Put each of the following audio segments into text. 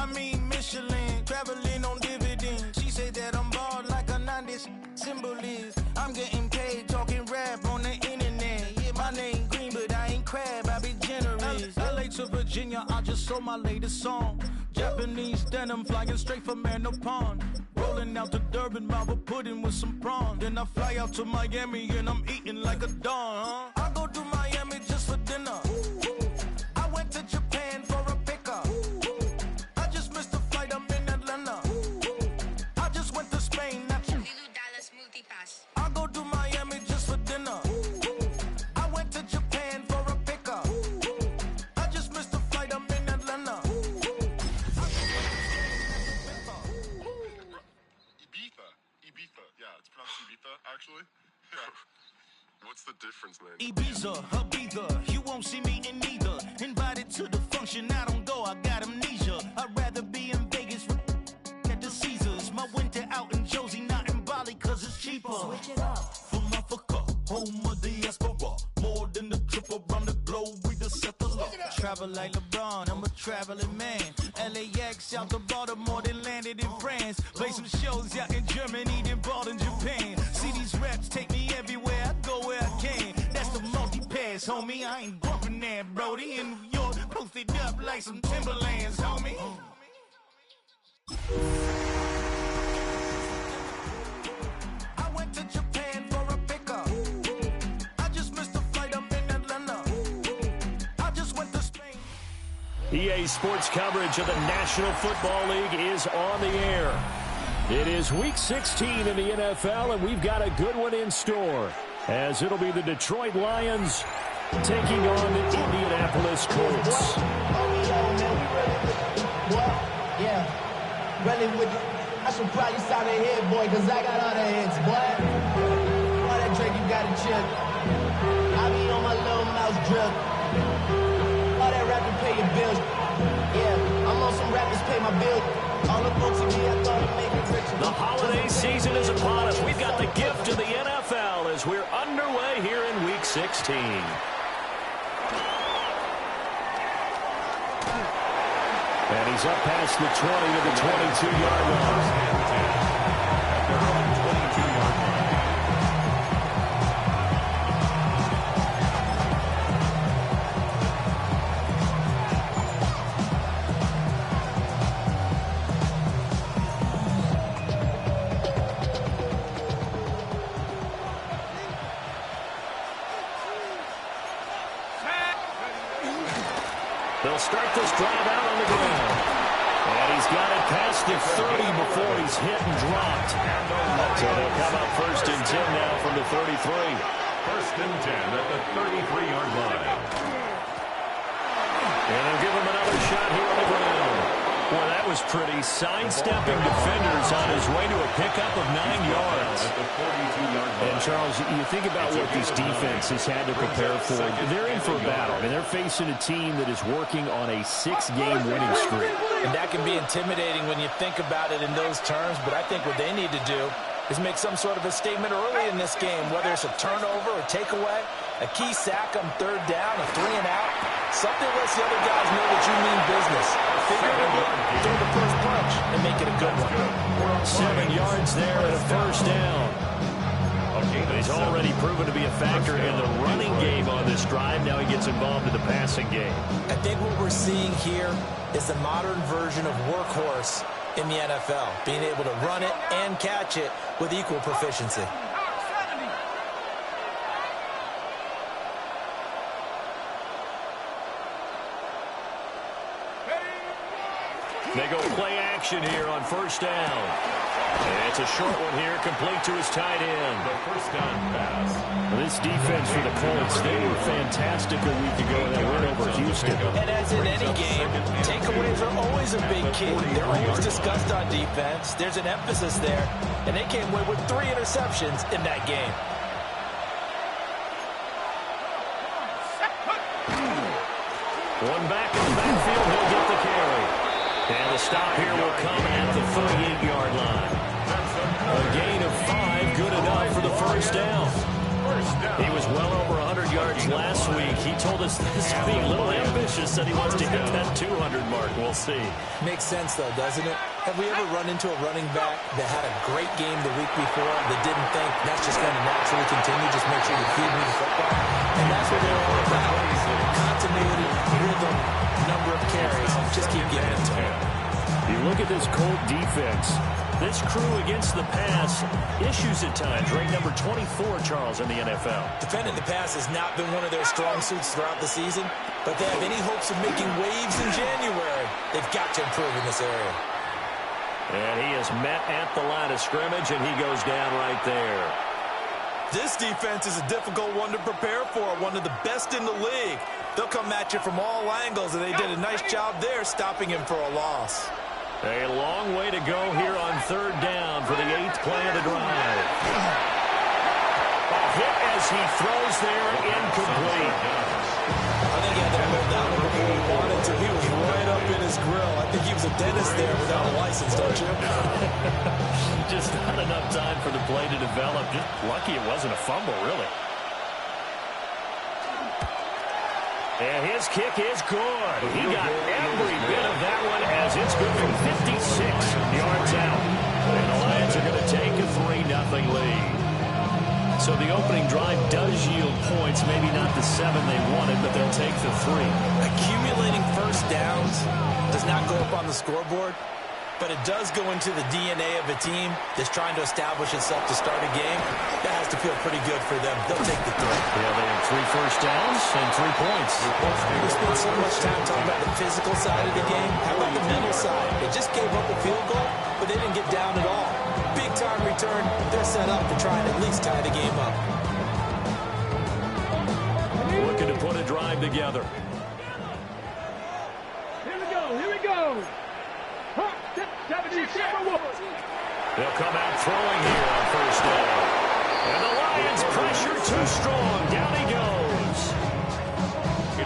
I mean Michelin, traveling on dividends. She said that I'm bald like a 90s symbol is. I'm getting paid talking rap on the internet. Yeah, my name green, but I ain't crab, I be generous. LA to Virginia, I just sold my latest song. Japanese denim flying straight from Manopon. Rolling out to Durban, Marble pudding with some prawns. Then I fly out to Miami and I'm eating like a don, I go to Miami just for dinner. I went to Japan for a pickup. I just missed the flight, I'm in Atlanta. I just went to Spain, not you. I go to Miami just for dinner. I went to Japan for a pickup. I just missed the flight, I'm in Atlanta. Ibiza. Yeah, it's pronounced Ibiza, actually. Yeah. What's the difference, man? Ibiza, Ibiza, you won't see me in neither. Invited to the function, I don't go, I got amnesia. I'd rather be in Vegas at the Caesars. My winter out in Josie, not in Bali, cause it's cheaper. Switch it up. From Africa, home of the diaspora. More than the trip around the globe, we the settler. Travel like LeBron, I'm a traveling man. LAX out to Baltimore, then landed in France. Play some shows out in Germany, then bought in Japan. See these reps take me everywhere, I go where I can. That's the multi-pass, homie. I ain't bumping that, Brody. In New York, posted up like some Timberlands, homie. I went to Japan for a pickup. I just missed the flight, I'm in Atlanta. I just went to Spain. EA Sports coverage of the National Football League is on the air. It is Week 16 in the NFL, and we've got a good one in store, as it'll be the Detroit Lions taking on the Indianapolis Colts. I should probably sign a head, boy, because I got other heads, boy. All that drink, you got a chip. I be on my little mouse drip. All that rapping, pay your bills. Yeah, I'm on some rappers, pay my bills. All up on TV, I thought I'd make it rich. The holiday season is upon us. We've got the gift of the NFL as we're underway here in Week 16. And he's up past the 20 to the 22-yard line. They'll start this drive out on the ground. And he's got it past the 30 before he's hit and dropped. So they'll come up 1st and 10 now from the 33. 1st and 10 at the 33-yard line. And they'll give him another shot here on the ground. Boy, that was pretty. Sidestepping defenders on his way to a pickup of 9 yards. And, Charles, you think about what this defense has had to prepare for. They're in for a battle. And they're facing a team that is working on a 6-game winning streak. And that can be intimidating when you think about it in those terms. But I think what they need to do is make some sort of a statement early in this game, whether it's a turnover or takeaway, a key sack on 3rd down, a 3-and-out. Something lets the other guys know that you mean business. Figure it out, throw the first punch, and make it a good one. 7 yards there and a 1st down. But he's already proven to be a factor in the running game on this drive. Now he gets involved in the passing game. I think what we're seeing here is the modern version of workhorse in the NFL, being able to run it and catch it with equal proficiency. They go play action here on 1st down. And it's a short one here, complete to his tight end. The 1st down pass. This defense for the Colts, they were fantastic a week ago in that win over Houston. And as in any game, takeaways are always a big key. They're always discussed on defense. There's an emphasis there. And they came away with 3 interceptions in that game. One back in the backfield, he'll get the carry. And the stop here will come at the 38-yard line. A gain of 5, good enough for the 1st down. He was well over 100 yards last week. He told us this is being a little ambitious, said he wants to hit that 200 mark. We'll see. Makes sense, though, doesn't it? Have we ever run into a running back that had a great game the week before that didn't think that's just going to naturally continue, just make sure you feed me the football? And that's what they're all about. Continuity, rhythm, number of carries. Just keep giving it to him. You look at this Colt defense. This crew against the pass, issues at times. Ranked number 24, Charles, in the NFL. Defending the pass has not been one of their strong suits throughout the season, but they have any hopes of making waves in January. They've got to improve in this area. And he is met at the line of scrimmage, and he goes down right there. This defense is a difficult one to prepare for, one of the best in the league. They'll come at you from all angles, and they did a nice job there stopping him for a loss. A long way to go here on third down for the 8th play of the drive. A hit as he throws there, incomplete. I think he had to hold that one before he wanted to. He was right up in his grill. I think he was a dentist there without a license, don't you? Just not enough time for the play to develop. Just lucky it wasn't a fumble, really. And his kick is good. He got every bit of that one as it's good from 56 yards out. And the Lions are going to take a 3-0 lead. So the opening drive does yield points, maybe not the 7 they wanted, but they'll take the 3. Accumulating first downs does not go up on the scoreboard, but it does go into the DNA of a team that's trying to establish itself to start a game. That has to feel pretty good for them. They'll take the 3. Yeah, they have 3 first downs and 3 points. We spent so much time talking about the physical side of the game. How about the mental side? They just gave up a field goal, but they didn't get down at all. Big-time return. They're set up to try and at least tie the game up. Looking to put a drive together. Here we go. Here we go. They'll come out throwing here on first down. And the Lions pressure too strong. Down he goes.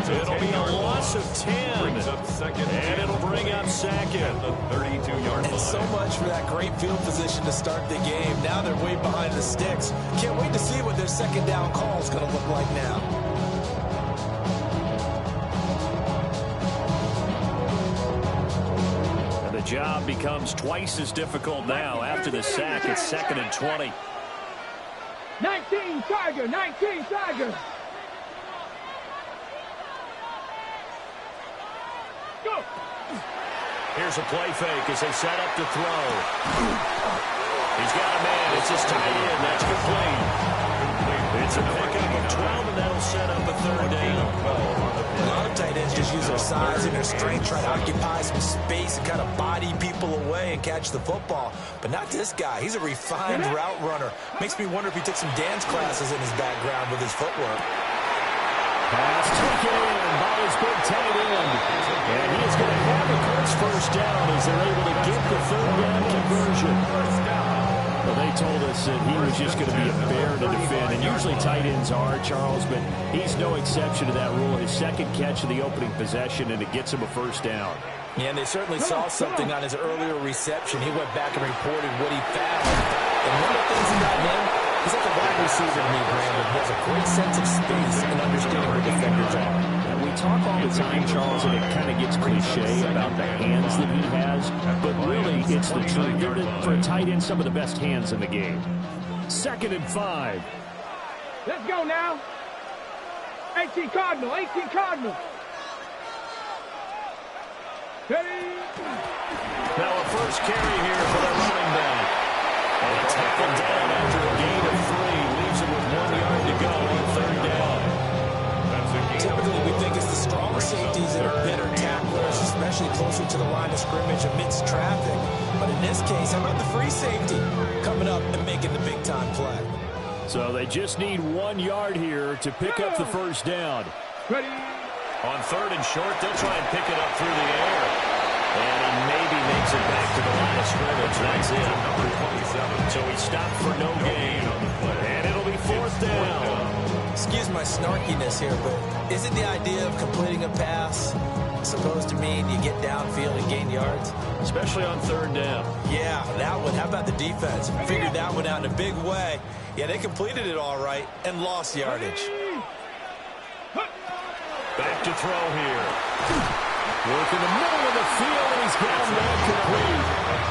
It'll be a loss of 10. And it'll bring up second. The 32-yard line. And so much for that great field position to start the game. Now they're way behind the sticks. Can't wait to see what their second down call is going to look like now. The job becomes twice as difficult now after the sack. It's 2nd and 20. 19 Tiger, 19 Tiger. Go. Here's a play fake as they set up to throw. He's got a man. It's just tight end. That's complete. It's a pickup of 12, and that'll set up a 3rd down. A lot of tight ends just use their size and their strength, try to occupy some space and kind of body people away and catch the football. But not this guy. He's a refined route runner. Makes me wonder if he took some dance classes in his background with his footwork. Pass taken in by his big tight end. And he is going to have a close first down as they're able to get the 3rd down conversion. Well, they told us that he was just going to be a bear to defend, and usually tight ends are, Charles, but he's no exception to that rule. His 2nd catch of the opening possession, and it gets him a first down. Yeah, and they certainly saw something on his earlier reception. He went back and reported what he found. And one of the things about him, he's like a wide receiver to me, Brandon. He has a great sense of space and understanding where defenders are. We talk all the time, Charles, and it kind of gets cliche about the hands that he has, but really it's the truth. They're, for a tight end, some of the best hands in the game. 2nd and 5. Let's go now. 18 Cardinal, 18 Cardinal. Ready? Now a first carry here for the running back. And tackled down after a gain of 3. Leaves it with 1 yard to go on 3rd down. Typically, we think it's the strong safeties that are better tacklers, especially closer to the line of scrimmage amidst traffic. But in this case, how about the free safety coming up and making the big-time play? So they just need 1 yard here to pick up the first down. Ready? On 3rd and short, they'll try and pick it up through the air. And he maybe makes it back to the line of scrimmage. That's it. So he stopped for no gain. And it'll be 4th down. Excuse my snarkiness here, but isn't the idea of completing a pass supposed to mean you get downfield and gain yards? Especially on 3rd down. Yeah, that one. How about the defense? Figured that one out in a big way. Yeah, they completed it all right and lost yardage. Back to throw here. Work in the middle of the field, and he's got one complete.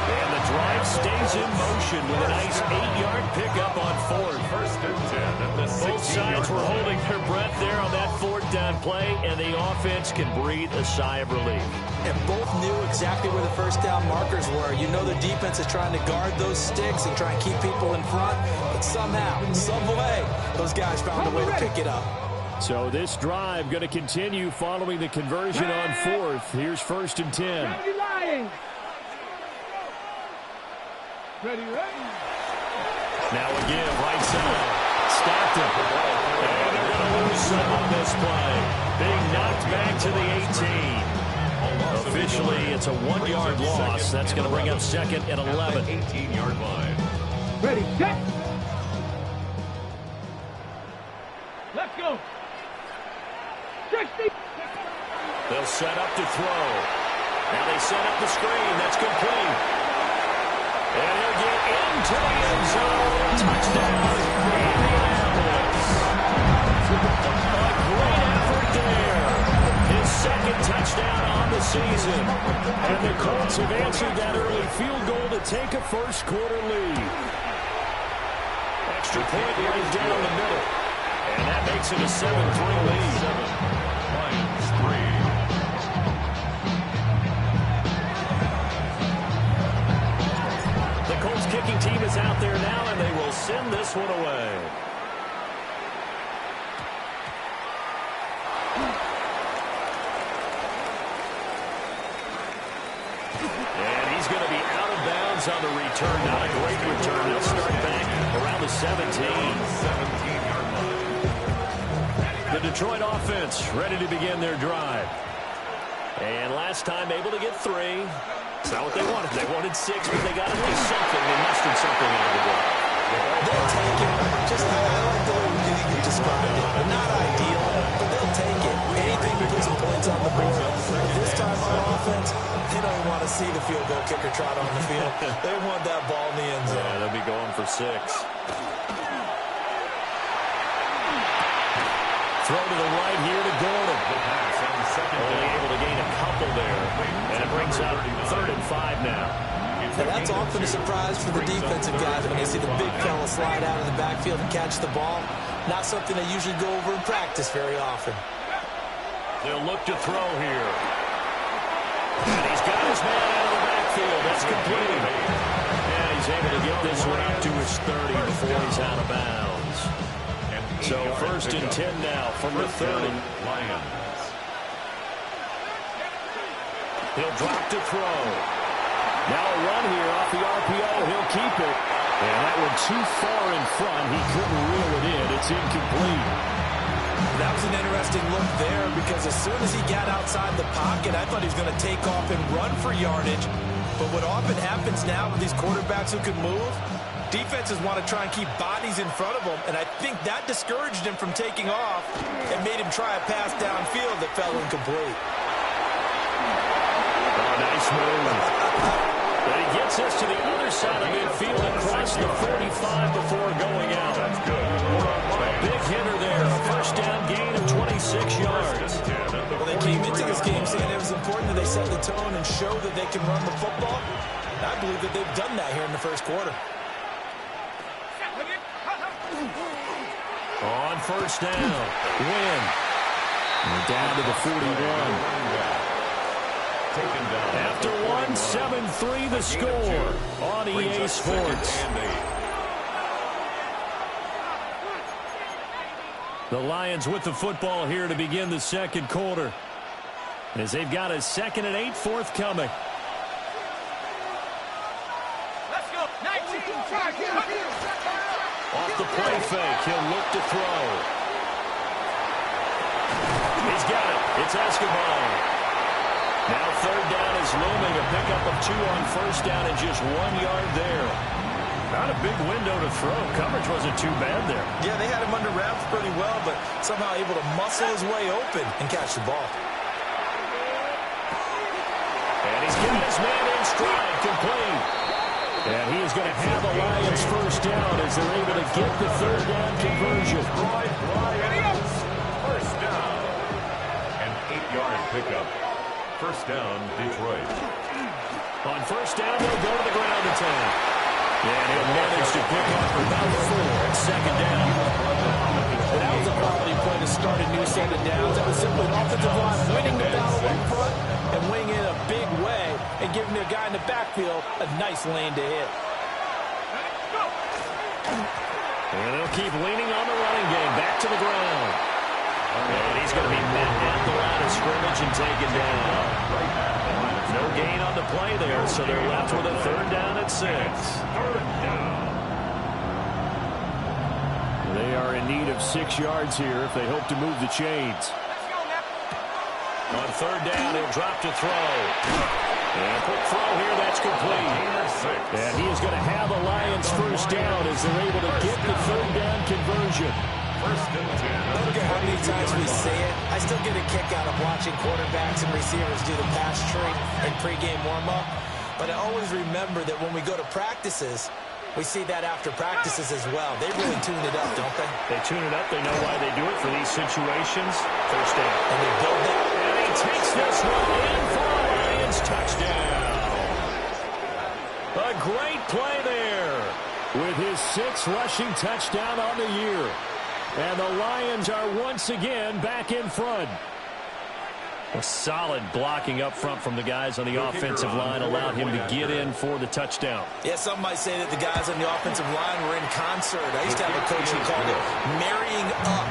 And the drive stays in motion with a nice 8-yard pickup on 4th. First and 10 at the 16-yard line. Both sides were holding their breath there on that 4th down play, and the offense can breathe a sigh of relief. And both knew exactly where the first down markers were. You know the defense is trying to guard those sticks and try and keep people in front, but somehow, some way, those guys found a way to pick it up. So this drive going to continue following the conversion on 4th. Here's 1st and 10. Ready. Now again, right side. Stopped it. And they're going to lose some on this play. Being knocked back to the 18. Officially, it's a 1-yard loss. That's going to bring up 2nd and 11. 18-yard line. Ready, set. Let's go. 60. They'll set up to throw. Now they set up the screen. That's complete. And he'll get into the end zone. Touchdown, Indianapolis. A great effort there. His 2nd touchdown on the season. And the Colts have answered that early field goal to take a first-quarter lead. Extra point right down the middle. And that makes it a 7-3 lead. Lions 3. The Colts kicking team is out there now, and they will send this one away. And he's going to be out of bounds on the return. Not a great return. They'll start back around the 17-yard line. The Detroit offense ready to begin their drive. And last time able to get 3. It's not what they wanted. They wanted 6, but they got at least something. They mustered something out of the drive. They'll take it. Just, I like the way you described it. Not ideal, but they'll take it. Anything to put some points on the board. This time on offense, they don't want to see the field goal kicker trot on the field. They want that ball in the end zone. Yeah, they'll be going for 6. Throw to the right here to Gordon. The pass on the second Only down. able to gain a couple there. And it brings up 3rd and 5 now. And that's often a surprise for the defensive guys when they see the big fella slide out of the backfield and catch the ball. Not something they usually go over in practice very often. They'll look to throw here. And he's got his man out of the backfield. That's complete. And he's able to get this one out to his 30 before he's out of bounds. So 1st and 10 now from the 30. Lions. He'll drop to throw. Now a run here off the RPO. He'll keep it. And that one too far in front. He couldn't reel it in. It's incomplete. That was an interesting look there because as soon as he got outside the pocket, I thought he was going to take off and run for yardage. But what often happens now with these quarterbacks who can move, defenses want to try and keep bodies in front of them, and I think that discouraged him from taking off and made him try a pass downfield that fell incomplete. Oh, nice move. But he gets us to the other side of midfield across the 45 before going out. That's good. A big hitter there. A 1st down gain of 26 yards. Well, they came into this game saying it was important that they set the tone and show that they can run the football. And I believe that they've done that here in the 1st quarter. On 1st down. Win. And down to the 41. After 1, 7-3 the score on EA Sports. The Lions with the football here to begin the 2nd quarter, as they've got a 2nd and 8 forthcoming. Let's go. 19. Off the play fake, he'll look to throw. He's got it. It's Escobar. Now 3rd down is looming. A pickup of 2 on 1st down and just 1 yard there. Not a big window to throw. Coverage wasn't too bad there. Yeah, they had him under wraps pretty well, but somehow able to muscle his way open and catch the ball. And he's got his man in stride, complete. And he is going to have the Lions first down as they're able to get the third down conversion. Lions, first down. An 8-yard pickup. First down, Detroit. On first down, they'll go to the ground attack. And he'll manage to pick up about 4 at second down. That was a quality play to start a new set of downs. That was simply an offensive line winning the battle up front and winning it in a big way and giving the guy in the backfield a nice lane to hit. And they'll keep leaning on the running game. Back to the ground. And he's going to be met at the line of scrimmage and taken down. No gain on the play there, so they're left with a third down at 6. Third down. They are in need of 6 yards here if they hope to move the chains. On third down, he'll drop to throw. And quick throw here, that's complete. And he is going to have a Lions first down as they're able to get the third down conversion. First and 10. I don't care how many times we say it, I still get a kick out of watching quarterbacks and receivers do the pass tree in pregame warm-up. But I always remember that when we go to practices, we see that after practices as well. They really tune it up, don't they? They tune it up. They know why they do it for these situations. First down. And they build that. And he takes this one in for a Lions touchdown. A great play there with his 6th rushing touchdown on the year. And the Lions are once again back in front. A solid blocking up front from the guys on the offensive line allowed him to get in for the touchdown. Yeah, some might say that the guys on the offensive line were in concert. I used to have a coach who called it marrying up,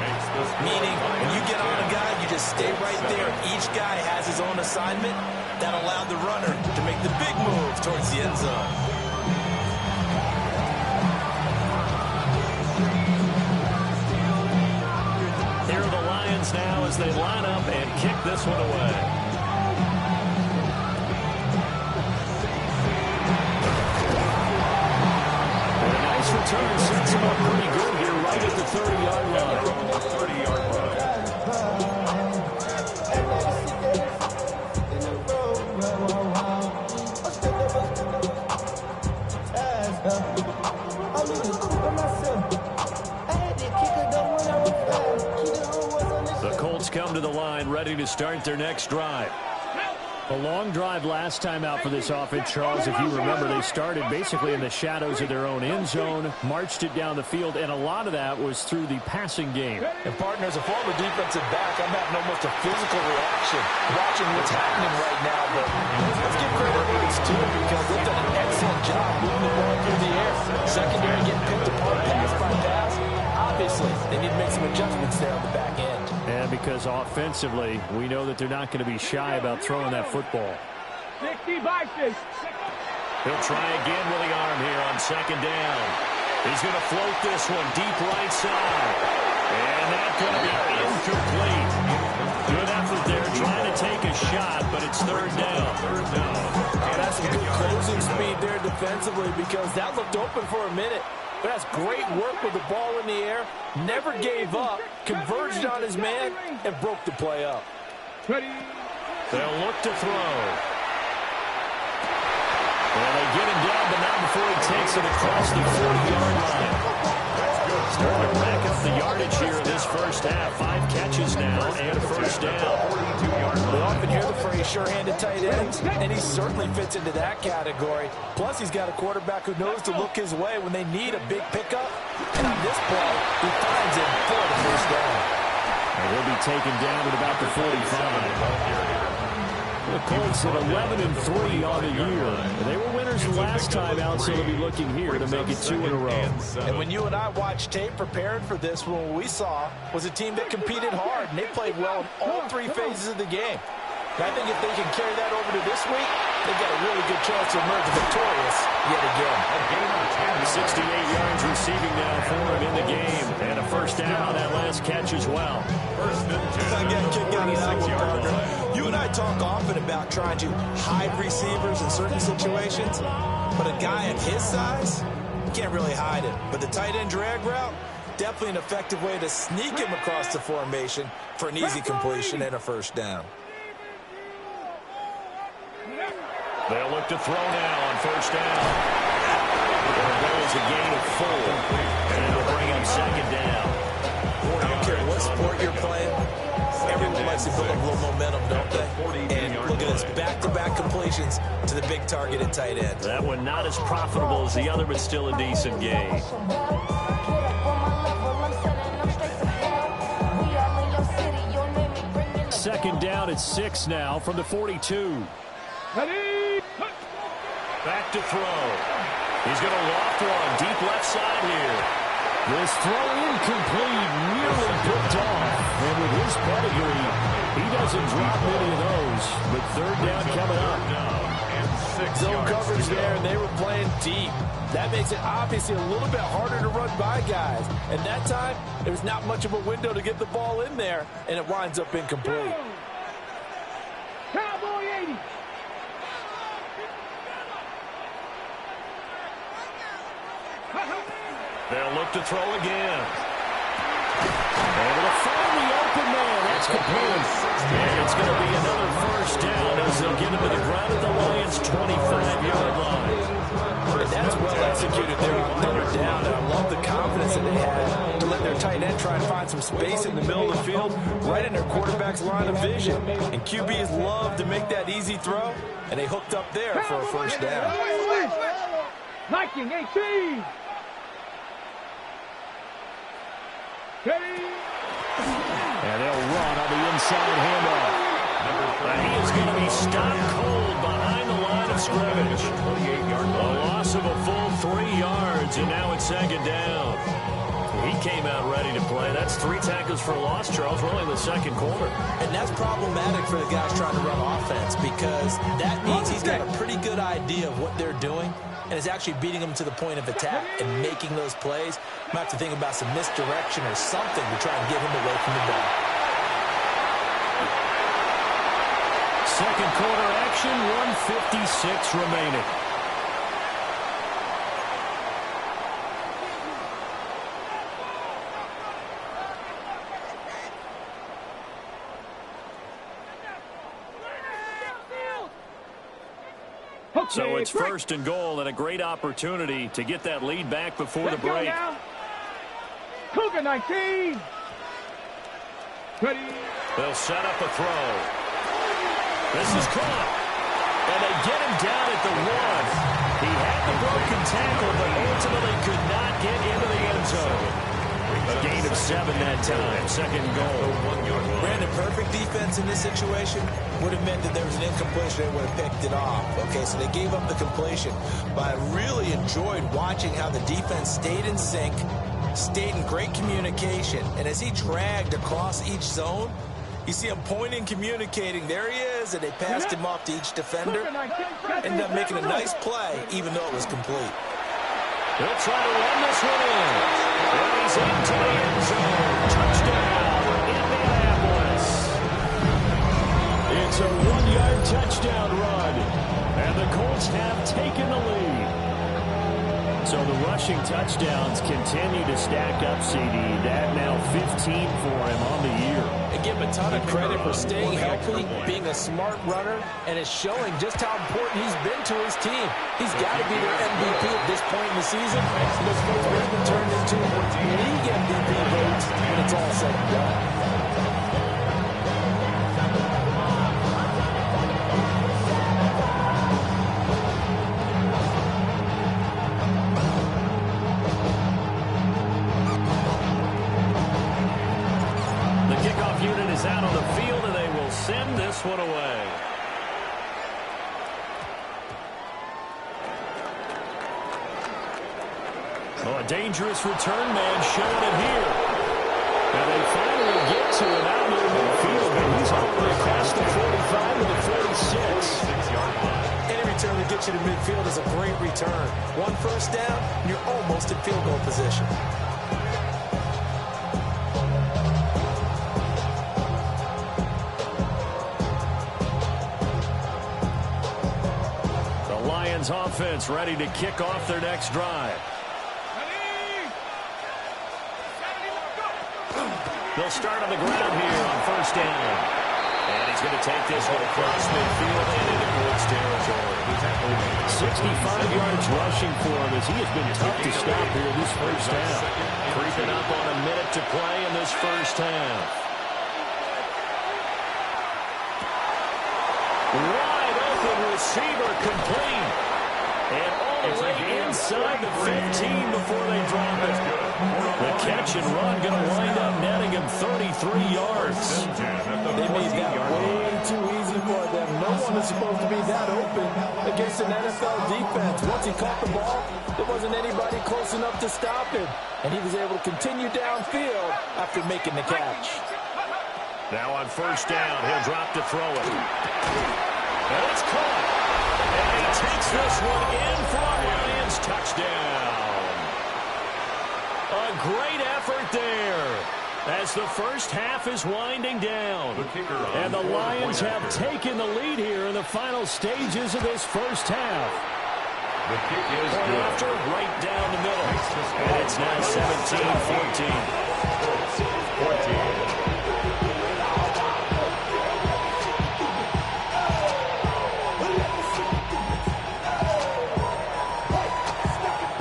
meaning when you get on a guy, you just stay right there. Each guy has his own assignment that allowed the runner to make the big move towards the end zone. Now as they line up and kick this one away. And a nice return sets him up pretty good here right at the 30-yard line. 30-yard line. Come to the line, ready to start their next drive. A long drive last time out for this offense, Charles. If you remember, they started basically in the shadows of their own end zone, marched it down the field, and a lot of that was through the passing game. And, partner, as a former defensive back, I'm having almost a physical reaction watching what's happening right now. But let's give credit where it's due because they've done an excellent job moving the ball through the air. Secondary getting picked apart pass by pass. Obviously, they need to make some adjustments there on the back end. And because offensively, we know that they're not going to be shy about throwing that football. 60 by 6. He'll try again with the arm here on second down. He's going to float this one deep right side. And that's going to be incomplete. Good effort there trying to take a shot, but it's third down. Oh, that's some good closing speed there defensively because that looked open for a minute. But that's great work with the ball in the air. Never gave up, converged on his man, and broke the play up. Ready. They'll look to throw. Well, they get him down, but not before he takes it across the 40-yard line. Starting to rack up the yardage here in this first half. 5 catches now and a first down. We often hear the phrase sure-handed tight ends, and he certainly fits into that category. Plus, he's got a quarterback who knows to look his way when they need a big pickup. And on this play, he finds him for the first down. And he'll be taken down at about the 45. The Colts at 11-3 on the year. They were winners last time out, so they'll be looking here to make it 2 in a row. And when you and I watched tape preparing for this, what we saw was a team that competed hard, and they played well in all 3 phases of the game. And I think if they can carry that over to this week, they've got a really good chance to emerge victorious yet again. 68 yards receiving now for him in the game. And a first down on that last catch as well. First and 10. I get a kick out of that one, partner. You and I talk often about trying to hide receivers in certain situations, but a guy at his size, you can't really hide it. But the tight end drag route, definitely an effective way to sneak him across the formation for an easy completion and a first down. They'll look to throw now on first down. Their goal is a gain of 4. And it'll bring up second down. I don't care what sport you're playing. Everyone likes to build up a little momentum, don't they? And look at this, back-to-back completions to the big targeted tight end. That one not as profitable as the other, but still a decent gain. Second down at 6 now from the 42. Back to throw. He's going to loft one deep left side here. This throw incomplete, nearly picked off. And with his pedigree, he doesn't drop many of those. But third down coming up. Zone coverage there, and they were playing deep. That makes it obviously a little bit harder to run by guys. And that time, there was not much of a window to get the ball in there, and it winds up incomplete. Cowboy 80. They'll look to throw again. Able to find the open man. That's complete. And it's going to be another first down as they'll get him to the ground at the Lions' 25-yard line. And that's well executed there on third down. And I love the confidence that they had to let their tight end try and find some space in the middle of the field, right in their quarterback's line of vision. And QBs love to make that easy throw, and they hooked up there for a first down. Viking 18. And they'll run on the inside handoff. And he is going to be stopped cold behind the line of scrimmage. A loss of a full 3 yards, and now it's second down. He came out ready to play. That's 3 tackles for loss, Charles, really in the second quarter. And that's problematic for the guys trying to run offense because that means he's got a pretty good idea of what they're doing and is actually beating them to the point of attack and making those plays. Might have to think about some misdirection or something to try and get him away from the ball. Second quarter action, 1:56 remaining. So it's first and goal and a great opportunity to get that lead back before the break. Cougar 19. Ready. They'll set up a throw. This is caught. And they get him down at the 1. He had the broken tackle, but ultimately could not get into the end zone. A gain of 7 that time. Second goal. Brandon, perfect defense in this situation would have meant that there was an incompletion. They would have picked it off. Okay, so they gave up the completion. But I really enjoyed watching how the defense stayed in sync, stayed in great communication. And as he dragged across each zone, you see him pointing, communicating. There he is, and they passed him off to each defender. Ended up making a nice play, even though it was complete. They'll try to run this one in. And he's into the end zone. Touchdown, Indianapolis. It's a 1-yard touchdown run. And the Colts have taken the lead. So the rushing touchdowns continue to stack up, CD. That now 15 for him on the year. And give him a ton of credit for staying healthy, being a smart runner, and it's showing just how important he's been to his team. He's got to be their MVP at this point in the season. This has been turned into league MVP votes when it's all said and done. Out on the field, and they will send this one away. Oh, a dangerous return man showing it here. And they finally get to him out near midfield, and he's all the way across the 45 to the 46. Any return that gets you to midfield is a great return. 1 first down, and you're almost in field goal position. Offense ready to kick off their next drive. They'll start on the ground here on first down. And he's going to take this one across midfield and into Colts territory. 65 yards rushing for him as he has been tough to stop here this first half. Creeping up on a minute to play in this first half. Wide open receiver complete. And all the way inside the 15 before they drop it. The catch and run going to wind up netting him 33 yards. They made that way too easy for them. No one is supposed to be that open against an NFL defense. Once he caught the ball, there wasn't anybody close enough to stop him. And he was able to continue downfield after making the catch. Now on first down, he'll drop to throw it. And it's caught. And he takes this one in for a Lions touchdown. A great effort there as the first half is winding down. And the Lions have taken the lead here in the final stages of this first half. The kick is Point after, right down the middle. And it's now 17-14.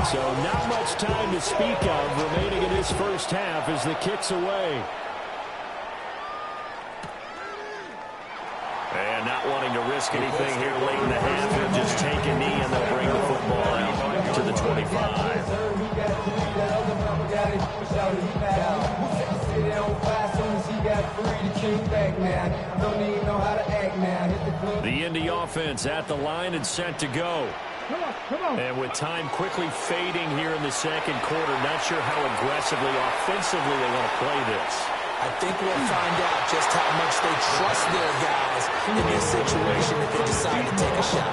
So not much time to speak of remaining in this first half as the kick's away. And not wanting to risk anything here late in the half, he'll just take a knee and they'll bring the football out to the 25. The Indy offense at the line and set to go. Come on. And with time quickly fading here in the second quarter, not sure how aggressively, offensively they want to play this. I think we'll find out just how much they trust their guys in this situation if they decide to take a shot.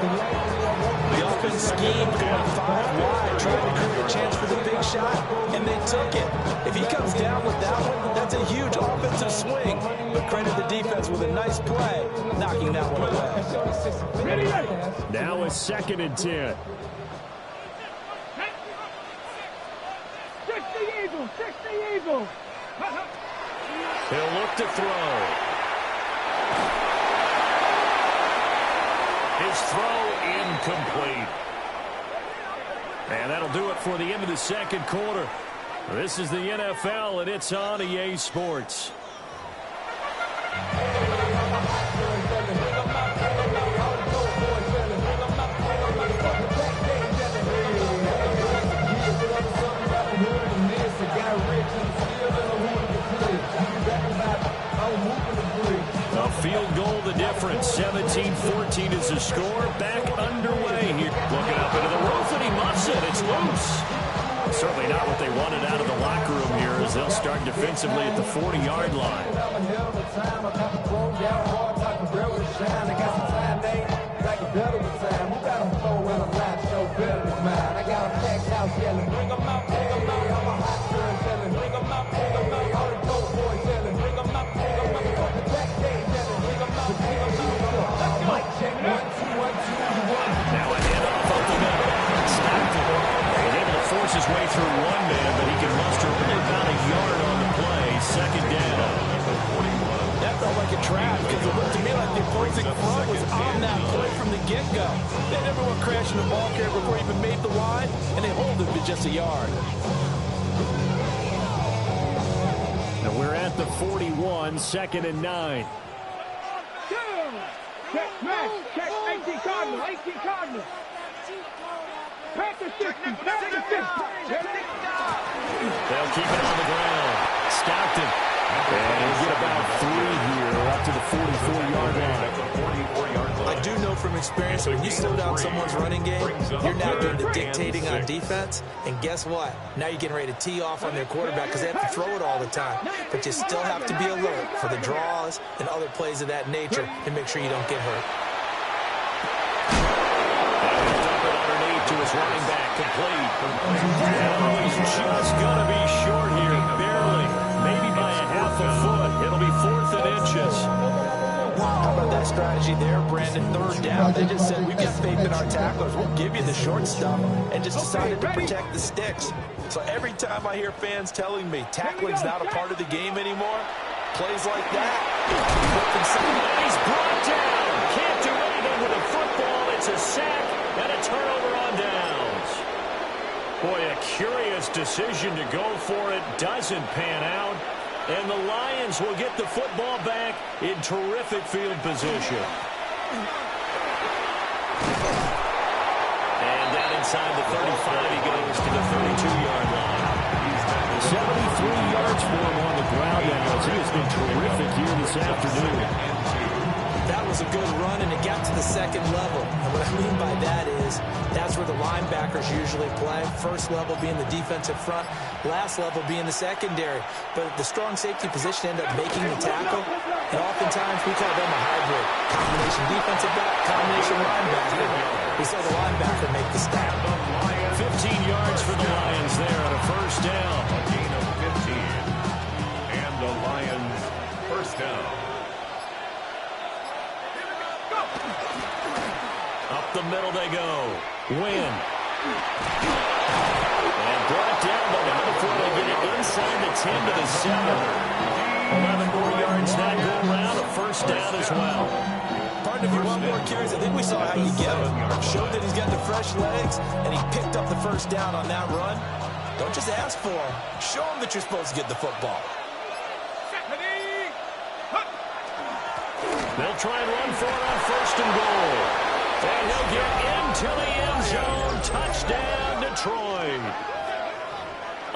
The offense schemed going 5 wide, trying to create a chance for the big shot, and they took it. If he comes down with that one, that's a huge offensive swing. But credit the defense with a nice play, knocking that one away. Now it's 2nd and 10. 60 Eagles. He'll look to throw. His throw incomplete. And that'll do it for the end of the second quarter. This is the NFL, and it's on EA Sports. A field goal the difference. 17-14 is the score. Back underway here. Looking up into the roof, and he muffs it. It's loose. Certainly not what they wanted out of the locker room here as they'll start defensively at the 40-yard line. Now a handoff up the middle. Snapped it. He's able to force his way through one man, but he can muster about a yard on the play. 2nd down. That felt like a trap because it looked to me like the opposing front was on that play from the get-go. They had everyone crashing the ball carrier before he even made the line, and they hold him to just a yard. Now we're at the 41, 2nd and 9. Check, Max. Check, 18 Cardinals. 18 Cardinals. Panther 60. Panther 60. They'll keep it on the ground. Stockton. And he'll get about 3 here up to the 44-yard line. I do know from experience when you slow down someone's running game, you're now doing the dictating on defense. And guess what? Now you're getting ready to tee off on their quarterback because they have to throw it all the time. But you still have to be alert for the draws and other plays of that nature to make sure you don't get hurt. And he'll dump it underneath to his running back, complete. And he's just going to be short here, barely. Maybe by a half a foot. It'll be 4th and inches. How about that strategy there, Brandon? 3rd down. They just said, we've got faith in our tacklers. We'll give you the short stuff, and just decided to protect the sticks. So every time I hear fans telling me tackling's not a part of the game anymore, plays like that, He's brought down. Can't do anything with a football. It's a sack and a turnover on downs. Boy, a curious decision to go for it. Doesn't pan out. And the Lions will get the football back in terrific field position. And down inside the 35, he goes to the 32-yard line. 73 yards for him on the ground now, as he has been terrific here this afternoon. That was a good run, and it got to the second level. And what I mean by that is that's where the linebackers usually play. First level being the defensive front, last level being the secondary. But the strong safety position ended up making the tackle, and oftentimes we call them a hybrid. Combination defensive back, combination linebacker. We saw the linebacker make the stop. 15 yards for the Lions there on a first down. A gain of 15. And the Lions first down. Up the middle they go. Win. And brought down, but not before they get it inside the 10 to the 7. 11 more yards that go around. A first down as well. Partner, if you want more carries, I think we saw how you get him. Showed that he's got the fresh legs, and he picked up the first down on that run. Don't just ask for him. Show him that you're supposed to get the football. They'll try and run for it on first and goal. And he'll get into the end zone. Touchdown, Detroit.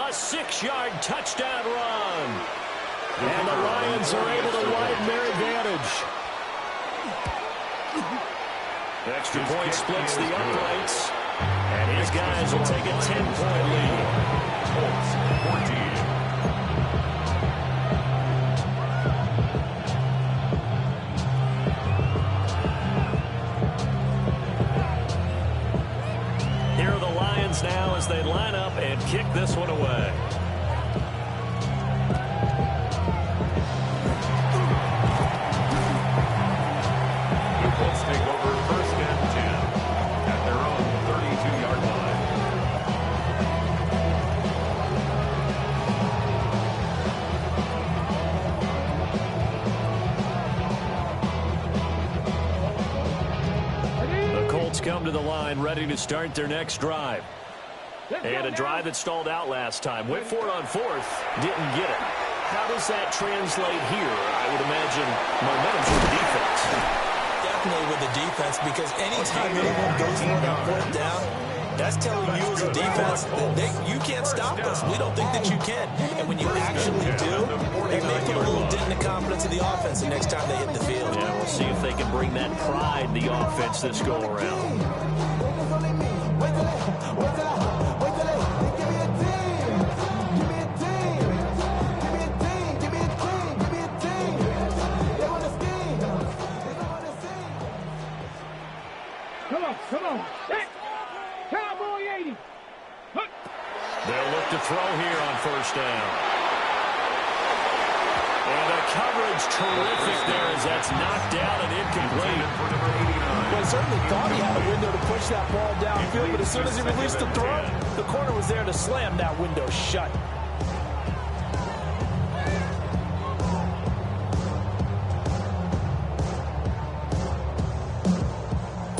A 6-yard touchdown run. And the Lions are able to widen their advantage. Extra point splits the uprights. And his guys will take a 10-point lead. Colts 14. Now as they line up and kick this one away. The Colts take over first and 10 at their own 32-yard line. The Colts come to the line ready to start their next drive. And a drive that stalled out last time. Went for it on fourth. Didn't get it. How does that translate here? I would imagine momentum's with the defense. Definitely with the defense, because anytime anyone goes for it on fourth down, that's telling you as a defense that you can't stop us. We don't think that you can. And when you actually do, it may put a little dent in the confidence of the offense the next time they hit the field. Yeah, we'll see if they can bring that pride to the offense this go-around. Come on. Hey, Cowboy 80. They'll look to throw here on first down. And the coverage terrific there as that's knocked down and incomplete. Well, he certainly thought he had a window to push that ball downfield, but as soon as he released the throw, the corner was there to slam that window shut.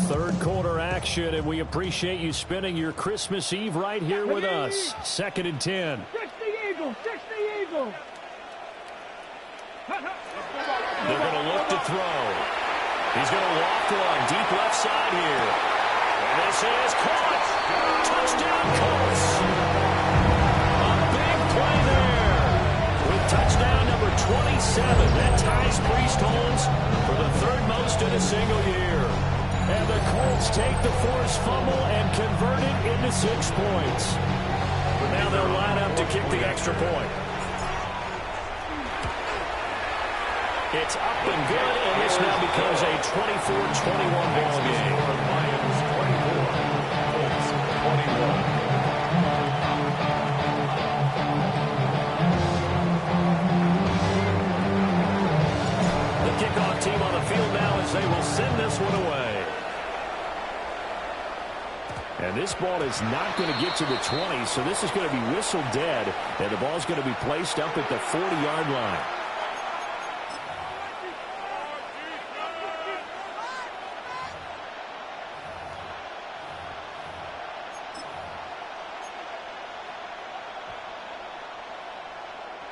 Third quarter action, and we appreciate you spending your Christmas Eve right here with us. 2nd and 10. 60 Eagles. They're going to look to throw. He's going to walk one deep left side here. And this is caught. Touchdown, Colts. A big play there. With touchdown number 27. That ties Priest Holmes for the third most in a single year. And the Colts take the forced fumble and convert it into 6 points. But now they'll line up to kick the extra point. It's up and good, and this now becomes a 24-21 ball game. Lions 24, Colts 21. The kickoff team on the field now as they will send this one away. And this ball is not going to get to the 20, so this is going to be whistled dead, and the ball's going to be placed up at the 40-yard line.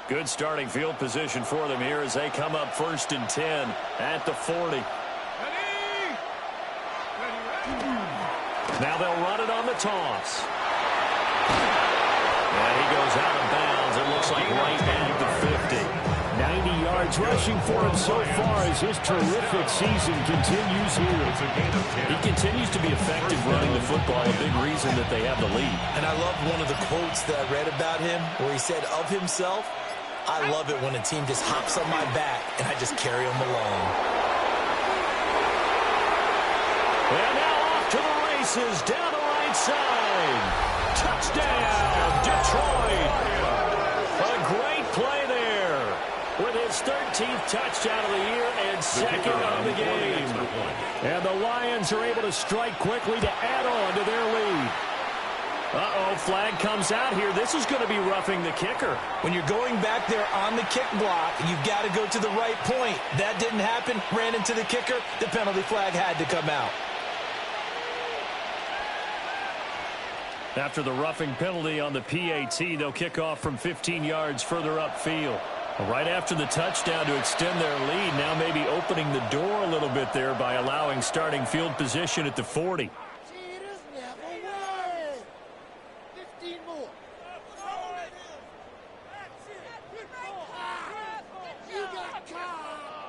Good starting field position for them here as they come up 1st and 10 at the 40. Now they'll run it on the toss. And he goes out of bounds. It looks like right at the 50. 90 yards rushing for him so far as his terrific season continues here. He continues to be effective running the football, a big reason that they have the lead. And I love one of the quotes that I read about him where he said of himself, "I love it when a team just hops on my back and I just carry them along." And now off to the races down the right side. Touchdown, Detroit. A great play there with his 13th touchdown of the year and second of the game. And the Lions are able to strike quickly to add on to their lead. Uh-oh, flag comes out here. This is going to be roughing the kicker. When you're going back there on the kick block, you've got to go to the right point. That didn't happen. Ran into the kicker. The penalty flag had to come out. After the roughing penalty on the PAT, they'll kick off from 15 yards further upfield. Right after the touchdown to extend their lead, now maybe opening the door a little bit there by allowing starting field position at the 40.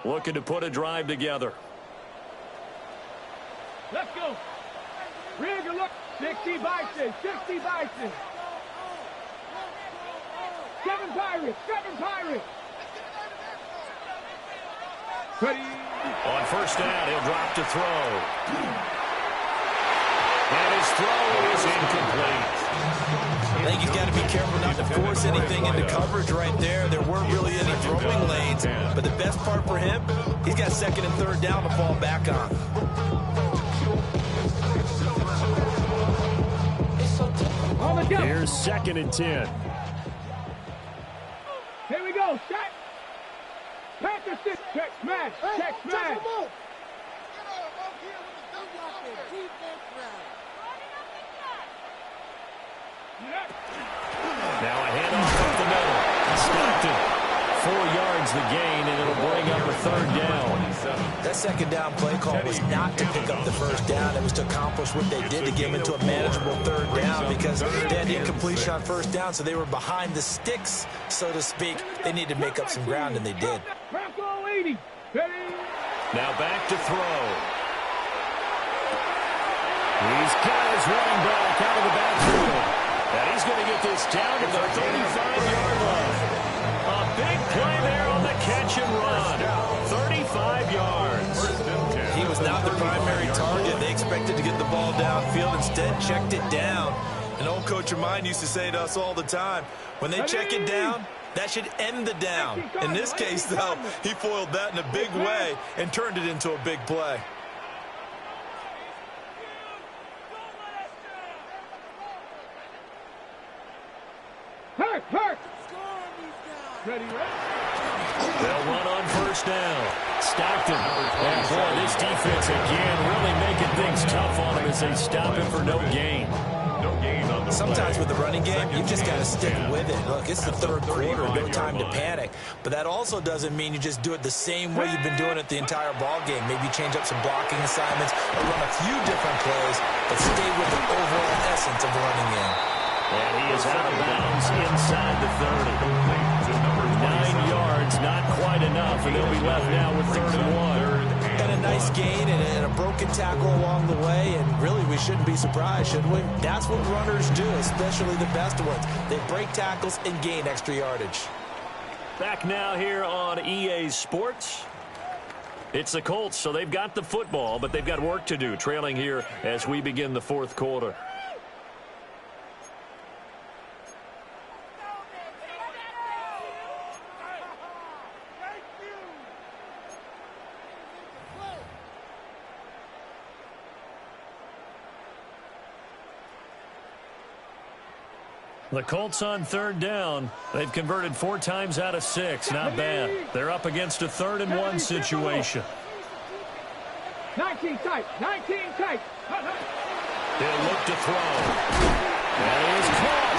Looking to put a drive together. Let's go. Rigger, look. 60 Bison. 60 Bison. 7 Pirates. 7 Pirates. Ready. On first down, he'll drop to throw. And his throw is incomplete. I think he's got to be careful not to force anything into coverage right there. There weren't really any throwing lanes. But the best part for him, he's got 2nd and 3rd down to fall back on. Here's 2nd and 10. Here we go. Shot. Pass the check smash. Check smash. Now a handoff up the middle. Stockton. 4 yards the gain, and it'll bring up a 3rd down. That 2nd down play call was not to pick up the 1st down. It was to accomplish what they did to get them into a manageable 3rd down because they had incompletion on 1st down, so they were behind the sticks, so to speak. They needed to make up some ground, and they did. Now back to throw. He's got his running back out of the backfield. And he's going to get this down to the 35-yard line. A big play there on the catch and run. 35 yards. He was not the primary target. They expected to get the ball downfield. Instead, checked it down. An old coach of mine used to say to us all the time, when they check it down, that should end the down. In this case, though, he foiled that in a big way and turned it into a big play. Ready. They'll run on first down. Stockton. And boy, this defense again really making things tough on him as they stop him for no gain. Sometimes with the running game, you just got to stick with it. Look, it's the 3rd quarter, no time to panic. But that also doesn't mean you just do it the same way you've been doing it the entire ball game. Maybe change up some blocking assignments or run a few different plays, but stay with the overall essence of the running game. And he is out of bounds inside the 30. 9 yards, not quite enough, and they'll be left now with 3rd and 1. And a nice gain and a broken tackle along the way, and really we shouldn't be surprised, should we? That's what runners do, especially the best ones. They break tackles and gain extra yardage. Back now here on EA Sports. It's the Colts, so they've got the football, but they've got work to do, trailing here as we begin the 4th quarter. The Colts on 3rd down. They've converted 4 times out of 6. Not bad. They're up against a 3rd and 1 situation. 19 tight. 19 tight. They'll look to throw. That is caught.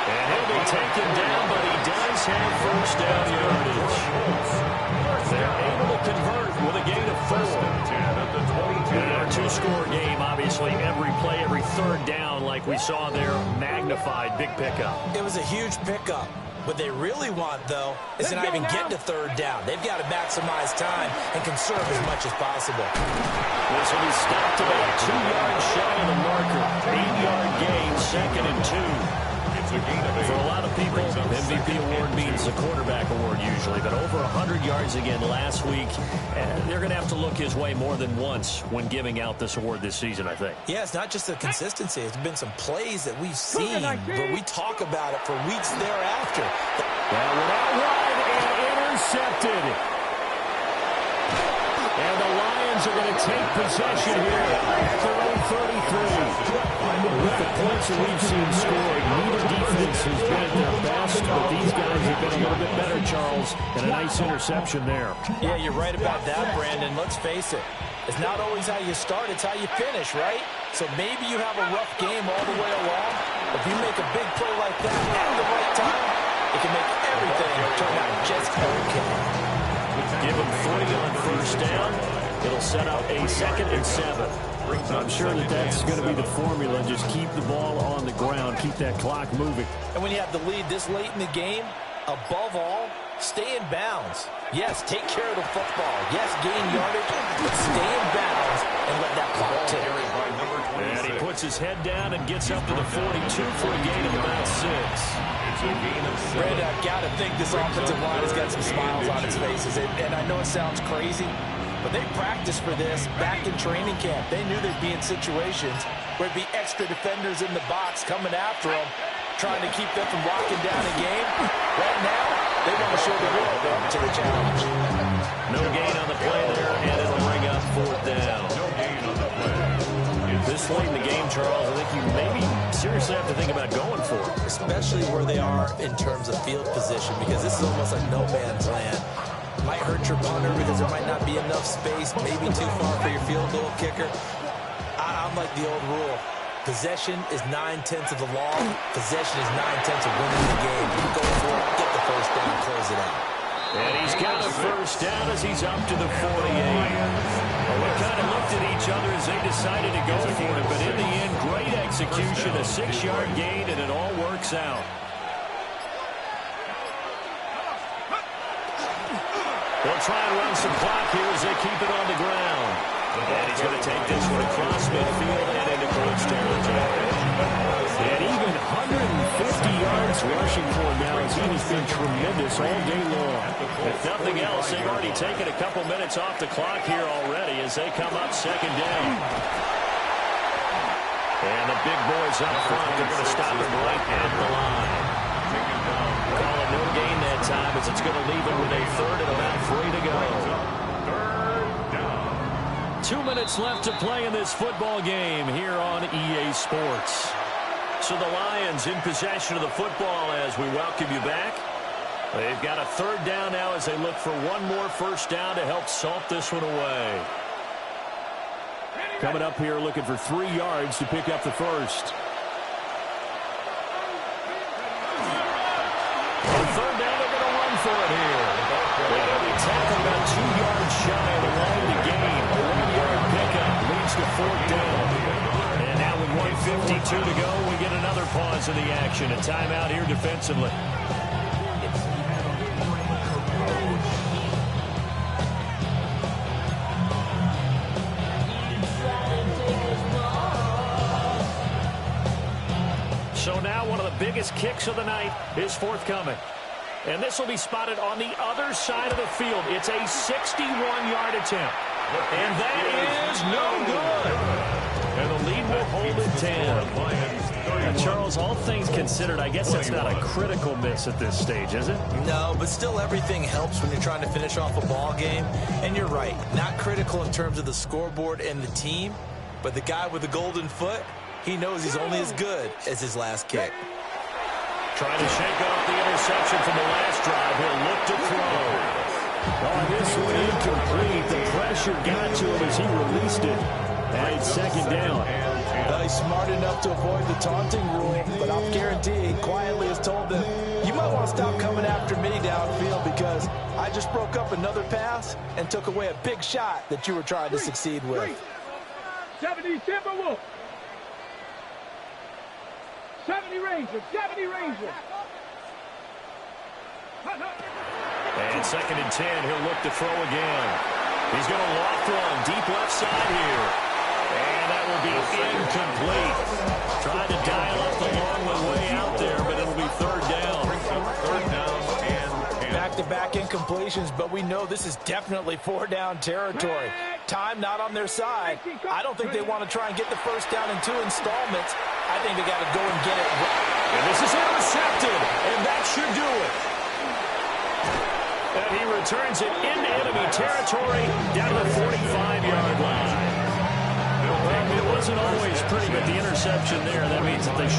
And he'll be taken down, but he does have first down yardage. They're able to convert with a gain of 4. In our two-score game, obviously, every play, every third down, like we saw there, magnified, big pickup. It was a huge pickup. What they really want, though, is to not even get to third down. They've got to maximize time and conserve as much as possible. This will be stopped about 2 yards shy of the marker. 8-yard gain, 2nd and 2. For a lot of people, MVP award means the quarterback award usually, but over 100 yards again last week. They're going to have to look his way more than once when giving out this award this season, I think. Yeah, it's not just the consistency. It's been some plays that we've seen, but we talk about it for weeks thereafter. That went out wide and intercepted. And the Lions are going to take possession here at their own 33. With the points that we've seen scored, neither defense has been at their best, but these guys have been a little bit better, Charles, and a nice interception there. Yeah, you're right about that, Brandon. Let's face it. It's not always how you start, it's how you finish, right? So maybe you have a rough game all the way along. If you make a big play like that at the right time, it can make everything turn out just okay. Give him 3 on first down. It'll set up a 2nd and 7. I'm sure that's going to be the formula. Just keep the ball on the ground. Keep that clock moving. And when you have the lead this late in the game, above all, stay in bounds. Yes, take care of the football. Yes, gain yardage, but stay in bounds and let that clock tick. And he puts his head down and gets up to the 42 for a gain of about 6. Brandon, I've got to think this offensive line has got some smiles on its faces. And I know it sounds crazy, but they practiced for this back in training camp. They knew they'd be in situations where it'd be extra defenders in the box coming after them, trying to keep them from locking down a game. Right now, they want to show the world they're up to the challenge. No gain on the play there, and it'll bring up 4th down. This late in the game, Charles, I think you maybe seriously have to think about going for it. Especially where they are in terms of field position, because this is almost like no man's land. Might hurt your punter because there might not be enough space, maybe too far for your field goal kicker. I'm like the old rule. Possession is 9/10 of the law. Possession is 9/10 of winning the game. You go for it, get the first down, close it out. And he's got a first down as he's up to the 48. Well, we kind of looked at each other as they decided to go for it, but in the end, great execution, a 6-yard gain, and it all works out. They'll try and run some clock here as they keep it on the ground. And he's going to take this one across midfield and into close territory. And even 150 yards rushing for him now as he has been tremendous all day long. If nothing else, they've already taken a couple minutes off the clock here already as they come up 2nd down. And the big boys up front, they're going to stop him right at the line. Call it no gain that time as it's going to leave him with a 3rd and about 3 to go. 2 minutes left to play in this football game here on EA Sports. So the Lions in possession of the football as we welcome you back. They've got a 3rd down now as they look for one more first down to help salt this one away. Coming up here looking for 3 yards to pick up the first. On 3rd down, they're going to run for it here. They'll be tackled about 2 yards shy of the line of the game. A 1-yard pickup leads to 4th down. And now with 1:52 to go, we get another pause in the action. A timeout here defensively. So now one of the biggest kicks of the night is forthcoming. And this will be spotted on the other side of the field. It's a 61-yard attempt. And that is no good. And the lead will hold at 10. Now, Charles, all things considered, I guess that's not a critical miss at this stage, is it? No, but still everything helps when you're trying to finish off a ball game. And you're right, not critical in terms of the scoreboard and the team, but the guy with the golden foot, he knows he's only as good as his last kick. Trying to shake off the interception from the last drive. He'll look to throw. On this one incomplete. The pressure got to him as he released it. And it's 2nd down. probably smart enough to avoid the taunting rule, but I'll guarantee he quietly has told them, you might want to stop coming after me downfield because I just broke up another pass and took away a big shot that you were trying to succeed with. 70 Timberwolves. 70 Rangers. 70 Rangers. And 2nd and 10, he'll look to throw again. He's going to loft one deep left side here. And that will be incomplete. Tried to dial up the long way out there, but it'll be 3rd down. 3rd down and Back-to-back incompletions, but we know this is definitely 4-down territory. Time not on their side. I don't think they want to try and get the 1st down in 2 installments. I think they got to go and get it right. And this is intercepted, and that should do it. And he returns it into enemy territory down to the 45-yard line. Well, it wasn't always pretty, but the interception there, that means that they should.